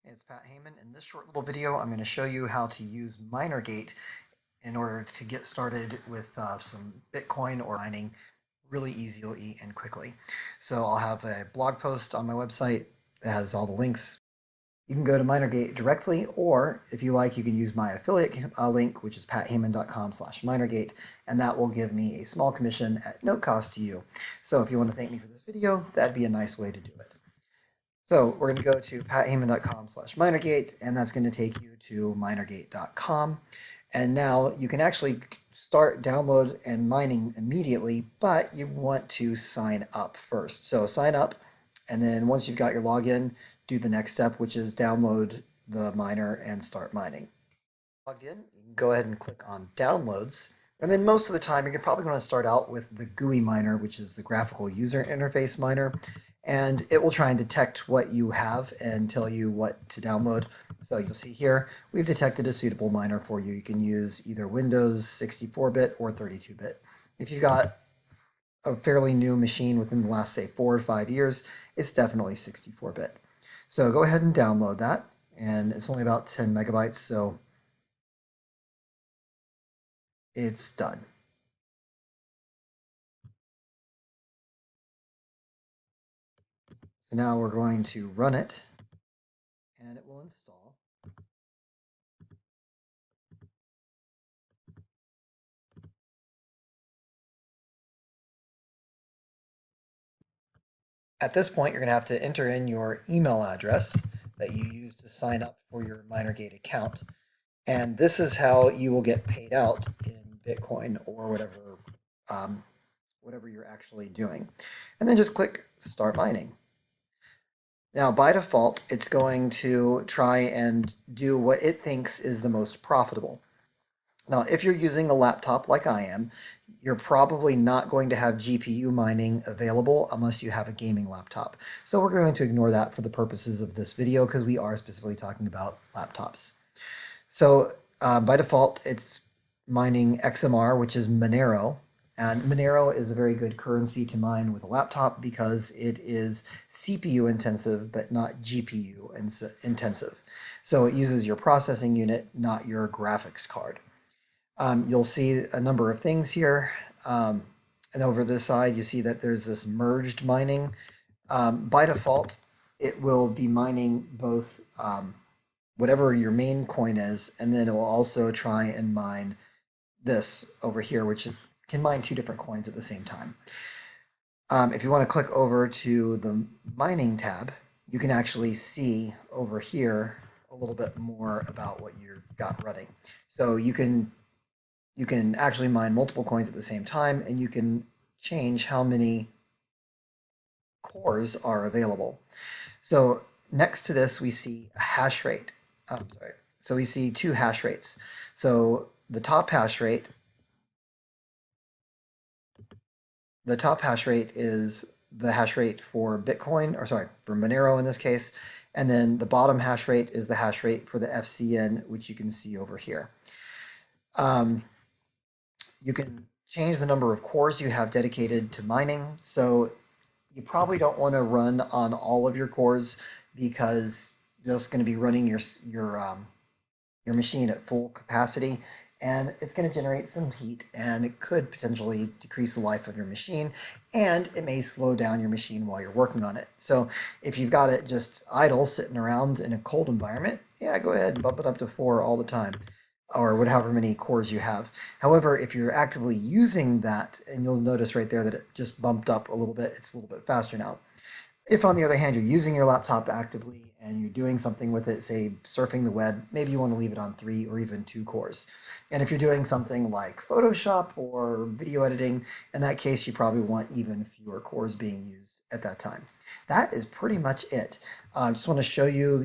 It's Pat Heyman. In this short little video, I'm going to show you how to use MinerGate in order to get started with some Bitcoin or mining really easily and quickly. So I'll have a blog post on my website that has all the links. You can go to MinerGate directly, or if you like, you can use my affiliate link, which is patheyman.com/MinerGate, and that will give me a small commission at no cost to you. So if you want to thank me for this video, that'd be a nice way to do it. So we're going to go to patheyman.com/minergate, and that's going to take you to minergate.com. And now you can actually start download and mining immediately, but you want to sign up first. So sign up, and then once you've got your login, do the next step, which is download the miner and start mining. Logged in, you can go ahead and click on downloads. And then most of the time, you're probably going to start out with the GUI miner, which is the graphical user interface miner, and it will try and detect what you have and tell you what to download. So you'll see here, we've detected a suitable miner for you. You can use either Windows 64-bit or 32-bit. If you've got a fairly new machine within the last, say, 4 or 5 years, it's definitely 64-bit. So go ahead and download that, and it's only about 10 megabytes, so it's done. So now we're going to run it, and it will install. At this point, you're going to have to enter in your email address that you use to sign up for your MinerGate account. And this is how you will get paid out in Bitcoin or whatever you're actually doing. And then just click Start Mining. Now, by default, it's going to try and do what it thinks is the most profitable. Now, if you're using a laptop like I am, you're probably not going to have GPU mining available unless you have a gaming laptop. So we're going to ignore that for the purposes of this video because we are specifically talking about laptops. So by default, it's mining XMR, which is Monero. And Monero is a very good currency to mine with a laptop because it is CPU intensive, but not GPU intensive. So it uses your processing unit, not your graphics card. You'll see a number of things here. And over this side, you see that there's this merged mining. By default, it will be mining both whatever your main coin is, and then it will also try and mine this over here, which can mine two different coins at the same time. If you want to click over to the mining tab, you can actually see over here a little bit more about what you've got running. So you can actually mine multiple coins at the same time, and you can change how many cores are available. So next to this, we see a hash rate. Sorry. So we see two hash rates. So the top hash rate is the hash rate for Bitcoin, or sorry, for Monero in this case. And then the bottom hash rate is the hash rate for the FCN, which you can see over here. You can change the number of cores you have dedicated to mining. So you probably don't want to run on all of your cores because you're just going to be running your machine at full capacity, and it's going to generate some heat, and it could potentially decrease the life of your machine, and it may slow down your machine while you're working on it. So if you've got it just idle, sitting around in a cold environment, yeah, go ahead and bump it up to 4 all the time, or whatever many cores you have. However, if you're actively using that, and you'll notice right there that it just bumped up a little bit, it's a little bit faster now. If, on the other hand, you're using your laptop actively and you're doing something with it, say surfing the web, maybe you want to leave it on 3 or even 2 cores. And if you're doing something like Photoshop or video editing, in that case, you probably want even fewer cores being used at that time. That is pretty much it. I just want to show you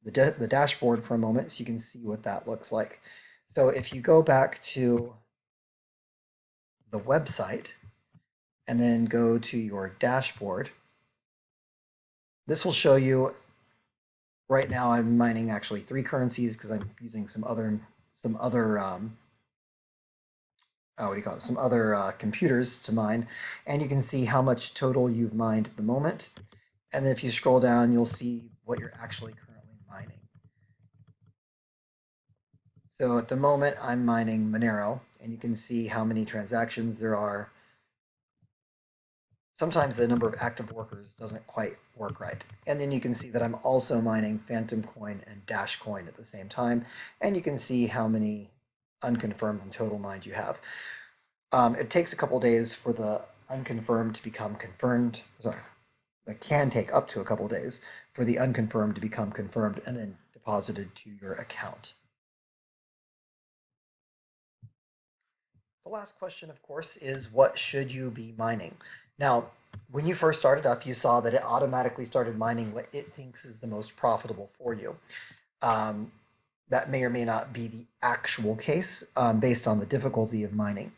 the dashboard for a moment so you can see what that looks like. So if you go back to the website and then go to your dashboard, this will show you. Right now I'm mining actually 3 currencies because I'm using some other computers to mine, and you can see how much total you've mined at the moment. And then if you scroll down, you'll see what you're actually currently mining. So at the moment, I'm mining Monero, and you can see how many transactions there are. Sometimes the number of active workers doesn't quite work right. And then you can see that I'm also mining Phantom Coin and Dash Coin at the same time, and you can see how many unconfirmed and total mined you have. It takes a couple days for the unconfirmed to become confirmed. Sorry, it can take up to a couple days for the unconfirmed to become confirmed and then deposited to your account. The last question, of course, is what should you be mining? Now, when you first started up, you saw that it automatically started mining what it thinks is the most profitable for you. Um, that may or may not be the actual case based on the difficulty of mining.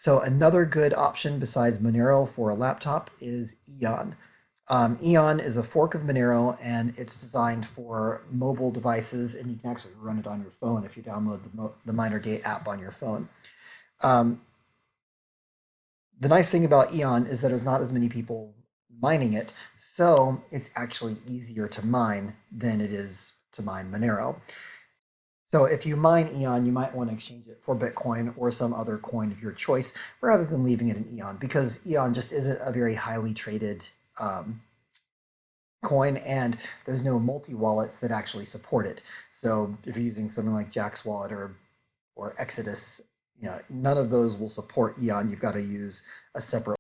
So another good option besides Monero for a laptop is Eon. Eon is a fork of Monero, and it's designed for mobile devices, and you can actually run it on your phone if you download the MinerGate app on your phone. Um, the nice thing about Eon is that there's not as many people mining it, so it's actually easier to mine than it is to mine Monero. So if you mine Eon, you might want to exchange it for Bitcoin or some other coin of your choice rather than leaving it in Eon, because Eon just isn't a very highly traded coin, and there's no multi-wallets that actually support it. So if you're using something like Jaxx Wallet or Exodus, none of those will support Eon. You've got to use a separate